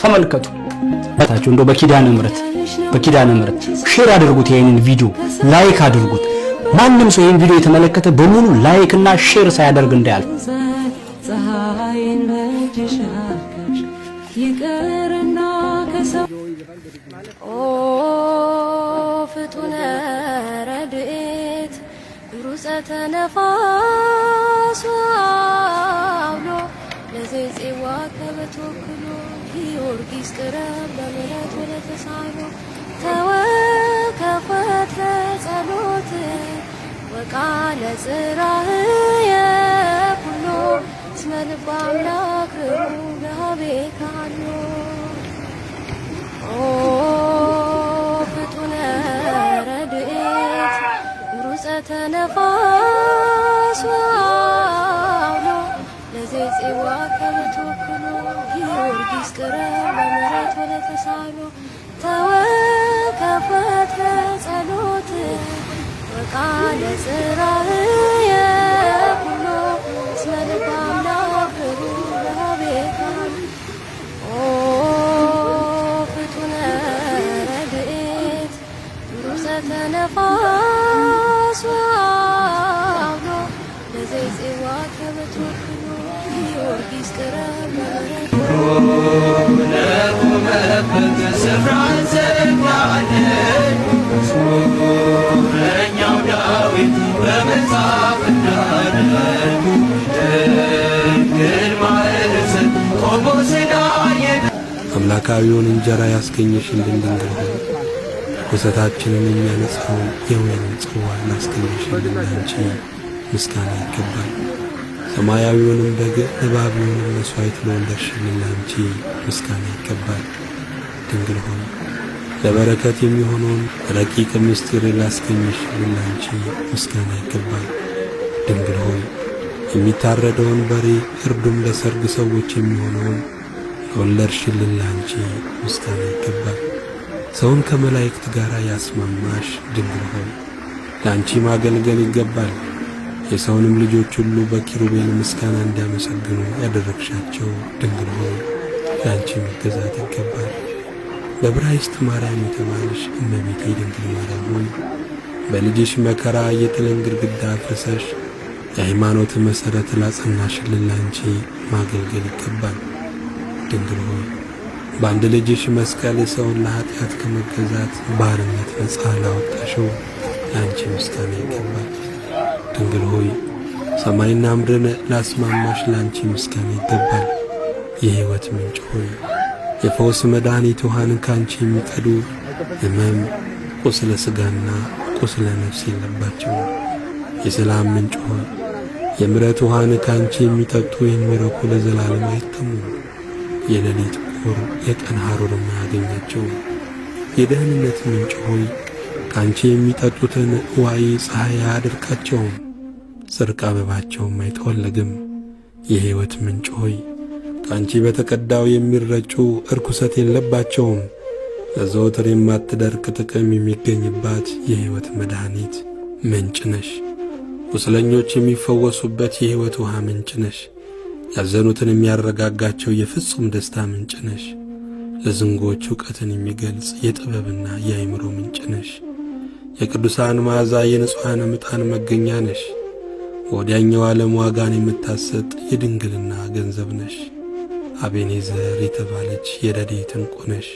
ተመልከቱ። ታችሁ እንደው በኪዳነ ምሕረት ሼር አድርጉት፣ ይሄንን ቪዲዮ ላይክ አድርጉት። ማንም ሰው ይሄን ቪዲዮ የተመለከተ በሙሉ ላይክ እና ሼር ሳያደርግ እንዳያልፍ። ፀሐይን በጅሻከሽ ይቅርና ከሰው ፍጡነ ረድኤት ሩፀተ ነፋስ አውሎ ለዘይጼዋ ከበተወክሎ ጊዮርጊስ ቅረብ በምሕረት ወለተሳሎ ተወከፈት ለጸሎት ወቃለ ጽራህየ ኩሎ እስመ ልበ አምላክ ርሁብ ካሎ ፍጡነ ረድኤት ሩፀተ ነፋስ አውሎ ለዘይጼዋ ከበተወክሎ ጊዮርጊስ ቅረብ በምሕረት ወለተሳሎ ተወከፈት ለጸሎት ወቃለ ጽራህየ ኩሎ እስመ ልበ አምላክ ርሁብ ካሎ ፍጡነ ረድኤት ሩፀተ ነፋስ አውሎ ለዘይጼዋ ከበተወክሎ ጊዮርጊስ ቅረብ ለቁመበት ስፍራ እንሰግዳለን። መዝሙረኛው ዳዊት በመጽሐፍ እንዳለን ድንግል ማርያም ቆሞ ስላየን አምላካዊውን እንጀራ ያስገኘሽልን ድንግል ሆይ ርኵሰታችንን የሚያነጻውን የወይንን ጽዋ ላስገኘሽልን ላንቺ ምስጋና ይገባል። ሰማያዊውንም በግ እባቢውንም መሥዋዕት ለወለድሽልን ላንቺ ምስጋና ይገባል። ድንግል ሆይ ለበረከት የሚሆነውን ረቂቅ ምስጢር ላስገኘሽልን ላንቺ ምስጋና ይገባል። ድንግል ሆይ የሚታረደውን በሬ እርዱም ለሰርግ ሰዎች የሚሆነውን ለወለድሽልን ላንቺ ምስጋና ይገባል። ሰውን ከመላእክት ጋር ያስማማሽ ድንግል ሆይ ላንቺ ማገልገል ይገባል። የሰውንም ልጆች ሁሉ በኪሩቤል ምስጋና እንዲያመሰግኑ ያደረግሻቸው ድንግል ሆይ ላንቺ መገዛት ይገባል። በዕብራይስጥ ማርያም የተባልሽ እመቤቴ ድንግል ማርያም ሆይ በልጅሽ መከራ የጥልን ግድግዳ አፍርሰሽ የሃይማኖት መሠረት ላጸናሽልን ላንቺ ማገልገል ይገባል። ድንግል ሆይ በአንድ ልጅሽ መስቀል ሰውን ለኃጢአት ከመገዛት ባርነት ነፃ ላወጣሽው ላንቺ ምስጋና ይገባል። ድንግል ሆይ ሰማይና ምድርን ላስማማሽ ላንቺ ምስጋና ይገባል። የሕይወት ምንጭ ሆይ የፈውስ መድኃኒት ውሃን ካንቺ የሚቀዱ ሕመም፣ ቁስለ ሥጋና ቁስለ ነፍስ የለባቸው። የሰላም ምንጭ ሆይ የምሕረት ውሃን ካንቺ የሚጠጡ የሚረኩ ለዘላለም አይጠሙም። የሌሊት ቁር የቀን ሐሩርም አያገኛቸው። የደህንነት ምንጭ ሆይ ካንቺ የሚጠጡትን ዋይ ፀሐይ አያደርቃቸውም፣ ጽድቅ አበባቸውም አይጠወልግም። የሕይወት ምንጭ ሆይ ካንቺ በተቀዳው የሚረጩ እርኩሰት የለባቸውም። ለዘወትር የማትደርቅ ጥቅም የሚገኝባት የሕይወት መድኃኒት ምንጭ ነሽ። ቁስለኞች የሚፈወሱበት የሕይወት ውሃ ምንጭ ነሽ። ያዘኑትን የሚያረጋጋቸው የፍጹም ደስታ ምንጭ ነሽ። ለዝንጎች ዕውቀትን የሚገልጽ የጥበብና የአእምሮ ምንጭ ነሽ። የቅዱሳን መዓዛ የንጹሐን ዕጣን መገኛ ነሽ። ወዲያኛው ዓለም ዋጋን የምታሰጥ የድንግልና ገንዘብ ነሽ። አቤኔዘር የተባለች የረድኤት ዕንቁ ነሽ።